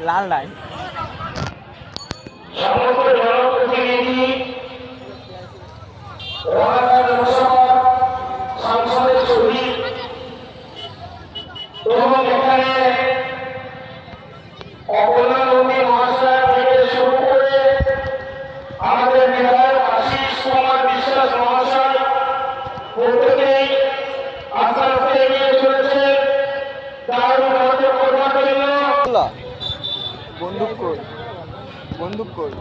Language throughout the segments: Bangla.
লাল নাই সংসদের ছবি এবং এখানে অবলানন্দী মহাশয় থেকে শুরু করে আমাদের বিধায়ক আশিস কুমার বিশ্বাস মহাশয় প্রত্যেকেই আস্তে আস্তে এগিয়ে চলেছে দারুণ মনোযোগ করবার জন্য। বন্দুক কই বন্দুক কই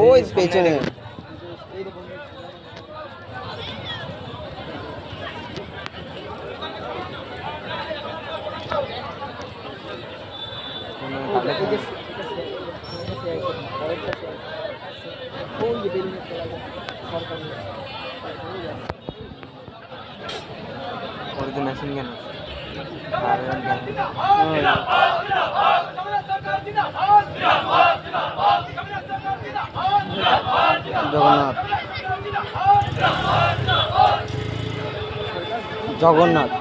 ওই পেছনে মেশিন কেন জগন্নাথ জগন্নাথ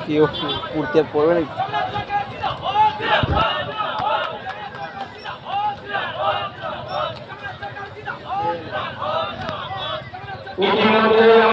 কেউ উড়তে পড়বে নাকি?